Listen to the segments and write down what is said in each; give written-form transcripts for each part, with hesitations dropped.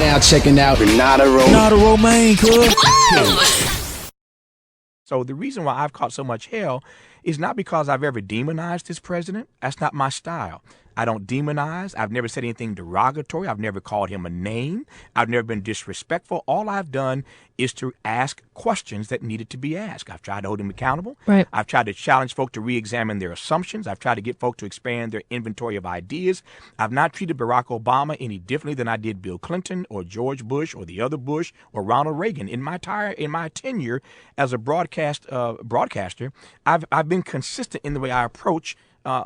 now checking out Renada Romaine, cuz. So the reason why I've caught so much hell is not because I've ever demonized this president. That's not my style. I don't demonize. I've never said anything derogatory. I've never called him a name. I've never been disrespectful. All I've done is to ask questions that needed to be asked. I've tried to hold him accountable. Right. I've tried to challenge folk to re-examine their assumptions. I've tried to get folk to expand their inventory of ideas. I've not treated Barack Obama any differently than I did Bill Clinton or George Bush or the other Bush or Ronald Reagan. In my tenure as a broadcaster, I've been consistent in the way I approach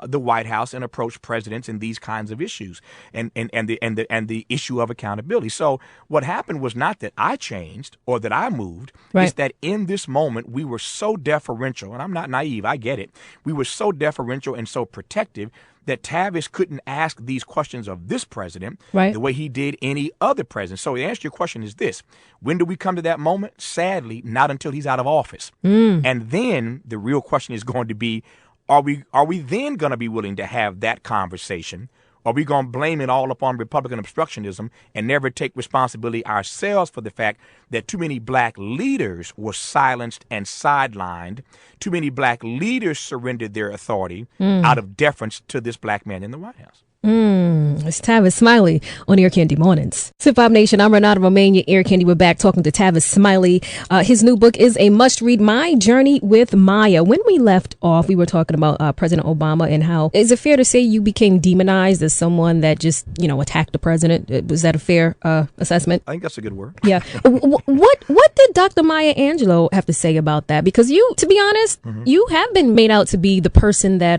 the White House and approach presidents in these kinds of issues and the issue of accountability. So what happened was not that I changed or that I moved. Right. It's that in this moment we were so deferential, and I'm not naive, I get it. We were so deferential and so protective that Tavis couldn't ask these questions of this president Right. the way he did any other president. So the answer to your question is this. When do we come to that moment? Sadly, not until he's out of office. And then the real question is going to be, are we then going to be willing to have that conversation? Are we going to blame it all upon Republican obstructionism and never take responsibility ourselves for the fact that too many black leaders were silenced and sidelined? Too many black leaders surrendered their authority out of deference to this black man in the White House. It's Tavis Smiley on Ear Candy Mornings. Hip Hop Nation, I'm Renada Romaine, your Ear Candy. We're back talking to Tavis Smiley. His new book is a must-read, My Journey with Maya. When we left off, we were talking about President Obama and how, is it fair to say you became demonized as someone that just, attacked the president? Was that a fair assessment? I think that's a good word. Yeah. What did Dr. Maya Angelou have to say about that? Because you, to be honest, you have been made out to be the person that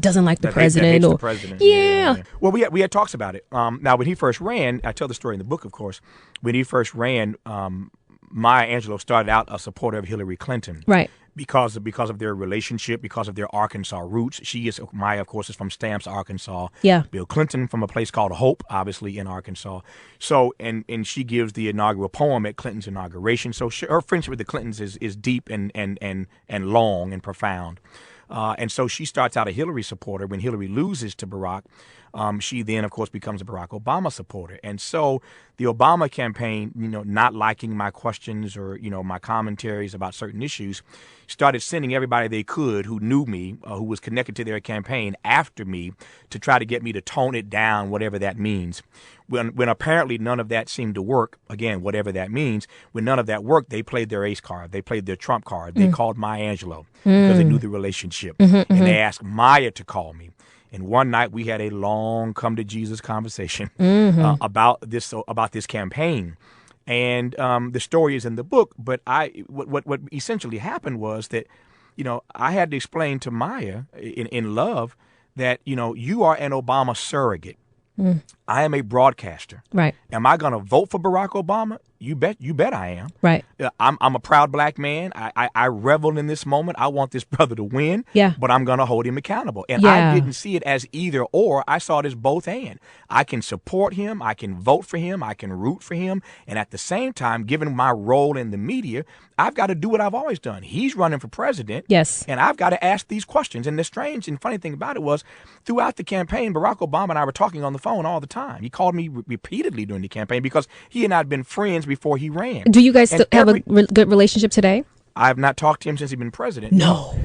doesn't like the president. Hates the president. Yeah. Well, we had talks about it. Now, when he first ran, I tell the story in the book, of course. When he first ran, Maya Angelou started out a supporter of Hillary Clinton. Right. Because of their relationship, because of their Arkansas roots. Maya, of course, is from Stamps, Arkansas. Yeah. Bill Clinton from a place called Hope, obviously in Arkansas. So, and she gives the inaugural poem at Clinton's inauguration. So her friendship with the Clintons is deep and long and profound. And so she starts out a Hillary supporter. When Hillary loses to Barack, she then, of course, becomes a Barack Obama supporter. And so the Obama campaign, not liking my questions or, my commentaries about certain issues, started sending everybody they could who knew me, who was connected to their campaign after me to try to get me to tone it down, whatever that means. When apparently none of that seemed to work, again, whatever that means, when none of that worked, they played their ace card. They played their trump card. They called Maya Angelou because they knew the relationship. And they asked Maya to call me. And one night we had a long come to Jesus conversation about this campaign. And the story is in the book. But what essentially happened was that, I had to explain to Maya in love that, you are an Obama surrogate. I am a broadcaster. Right. Am I going to vote for Barack Obama? You bet I am. Right. I'm a proud black man. I revel in this moment. I want this brother to win. Yeah. But I'm going to hold him accountable. And Yeah. I didn't see it as either or. I saw it as both and. I can support him. I can vote for him. I can root for him. And at the same time, given my role in the media, I've got to do what I've always done. He's running for president. Yes. And I've got to ask these questions. And the strange and funny thing about it was, throughout the campaign, Barack Obama and I were talking on the phone all the time. He called me repeatedly during the campaign because he and I had been friends before he ran. Do you guys still have a good relationship today? I have not talked to him since he's been president. No.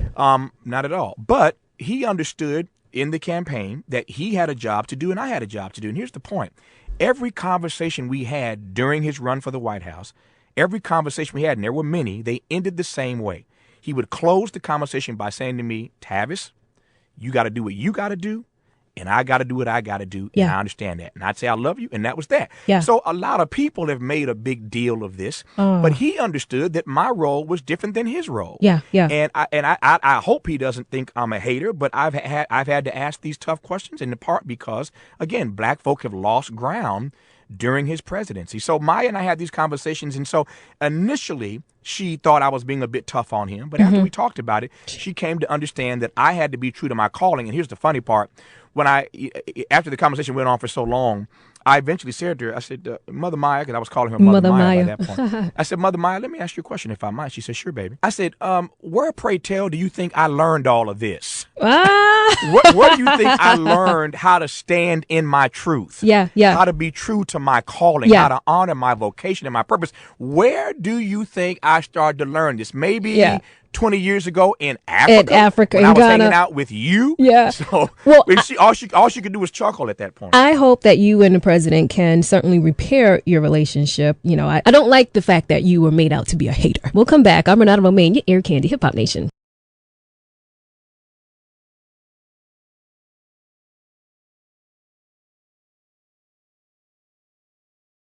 Not at all. But he understood in the campaign that he had a job to do and I had a job to do. And here's the point. Every conversation we had during his run for the White House, every conversation we had, and there were many, they ended the same way. He would close the conversation by saying to me, Tavis, you got to do what you got to do. And I got to do what I got to do, and I understand that. And I'd say, I love you, and that was that. Yeah. So a lot of people have made a big deal of this, but he understood that my role was different than his role. Yeah, yeah. And I hope he doesn't think I'm a hater, but I've had to ask these tough questions, in part because, again, black folk have lost ground during his presidency. So Maya and I had these conversations, and so initially she thought I was being a bit tough on him, but after we talked about it, she came to understand that I had to be true to my calling. And here's the funny part. After the conversation went on for so long, I eventually said to her, I said, Mother Maya, because I was calling her Mother Maya by that point. I said, Mother Maya, let me ask you a question if I might. She said, sure, baby. I said, where, pray tell, do you think I learned all of this? Where do you think I learned how to stand in my truth? Yeah. How to be true to my calling, how to honor my vocation and my purpose. Where do you think I started to learn this? Maybe 20 years ago in Africa, when I was Ghana. hanging out with you. Yeah. So well, all she could do was chuckle at that point. I hope that you and the president can certainly repair your relationship. You know, I don't like the fact that you were made out to be a hater. We'll come back. I'm Renada Romaine, your Ear Candy Hip Hop Nation.